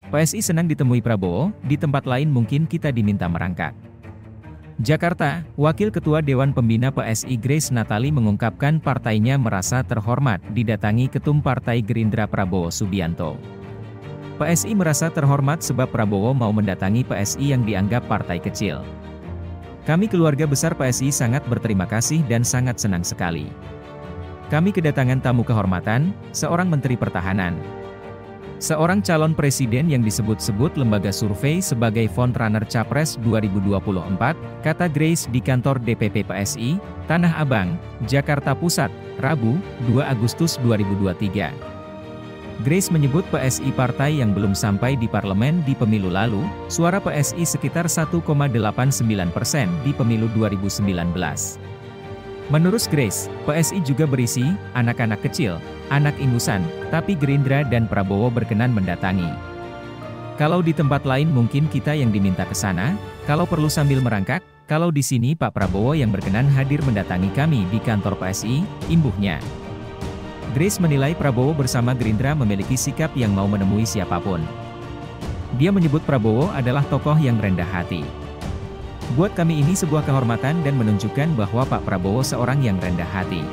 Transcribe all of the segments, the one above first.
PSI senang ditemui Prabowo, di tempat lain mungkin kita diminta merangkak. Jakarta, Wakil Ketua Dewan Pembina PSI Grace Natali mengungkapkan partainya merasa terhormat didatangi Ketum Partai Gerindra Prabowo Subianto. PSI merasa terhormat sebab Prabowo mau mendatangi PSI yang dianggap partai kecil. Kami keluarga besar PSI sangat berterima kasih dan sangat senang sekali. Kami kedatangan tamu kehormatan, seorang Menteri Pertahanan. Seorang calon presiden yang disebut-sebut lembaga survei sebagai frontrunner Capres 2024, kata Grace di kantor DPP PSI, Tanah Abang, Jakarta Pusat, Rabu, 2 Agustus 2023. Grace menyebut PSI partai yang belum sampai di parlemen di pemilu lalu, suara PSI sekitar 1,89% di pemilu 2019. Menurut Grace, PSI juga berisi anak-anak kecil, anak ingusan, tapi Gerindra dan Prabowo berkenan mendatangi. Kalau di tempat lain mungkin kita yang diminta ke sana, kalau perlu sambil merangkak, kalau di sini Pak Prabowo yang berkenan hadir mendatangi kami di kantor PSI, imbuhnya. Grace menilai Prabowo bersama Gerindra memiliki sikap yang mau menemui siapapun. Dia menyebut Prabowo adalah tokoh yang rendah hati. Buat kami ini sebuah kehormatan dan menunjukkan bahwa Pak Prabowo seorang yang rendah hati.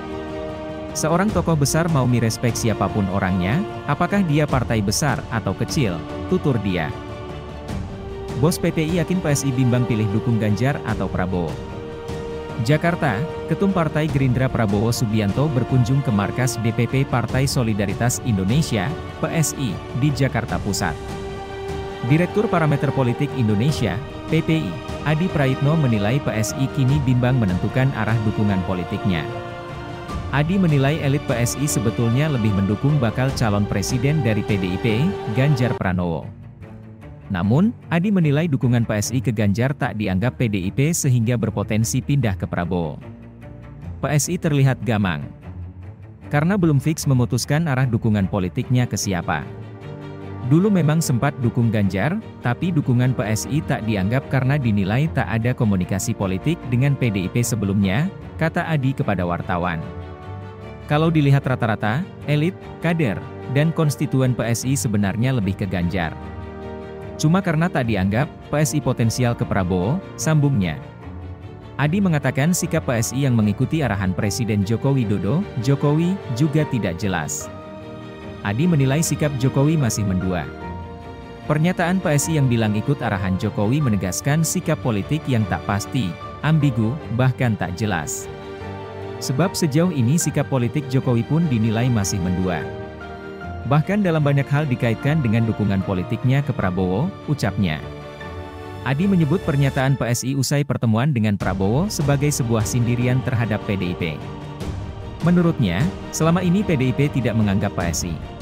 Seorang tokoh besar mau mirespek siapapun orangnya, apakah dia partai besar atau kecil, tutur dia. Bos PTI yakin PSI bimbang pilih dukung Ganjar atau Prabowo. Jakarta, Ketum Partai Gerindra Prabowo Subianto berkunjung ke markas DPP Partai Solidaritas Indonesia, PSI, di Jakarta Pusat. Direktur Parameter Politik Indonesia, PPI, Adi Praitno menilai PSI kini bimbang menentukan arah dukungan politiknya. Adi menilai elit PSI sebetulnya lebih mendukung bakal calon presiden dari PDIP, Ganjar Pranowo. Namun, Adi menilai dukungan PSI ke Ganjar tak dianggap PDIP sehingga berpotensi pindah ke Prabowo. PSI terlihat gamang, karena belum fix memutuskan arah dukungan politiknya ke siapa. Dulu memang sempat dukung Ganjar, tapi dukungan PSI tak dianggap karena dinilai tak ada komunikasi politik dengan PDIP sebelumnya, kata Adi kepada wartawan. Kalau dilihat rata-rata, elit, kader, dan konstituen PSI sebenarnya lebih ke Ganjar. Cuma karena tak dianggap, PSI potensial ke Prabowo, sambungnya. Adi mengatakan sikap PSI yang mengikuti arahan Presiden Joko Widodo, Jokowi, juga tidak jelas. Adi menilai sikap Jokowi masih mendua. Pernyataan PSI yang bilang ikut arahan Jokowi menegaskan sikap politik yang tak pasti, ambigu, bahkan tak jelas. Sebab sejauh ini sikap politik Jokowi pun dinilai masih mendua. Bahkan dalam banyak hal dikaitkan dengan dukungan politiknya ke Prabowo, ucapnya. Adi menyebut pernyataan PSI usai pertemuan dengan Prabowo sebagai sebuah sindiran terhadap PDIP. Menurutnya, selama ini PDIP tidak menganggap PSI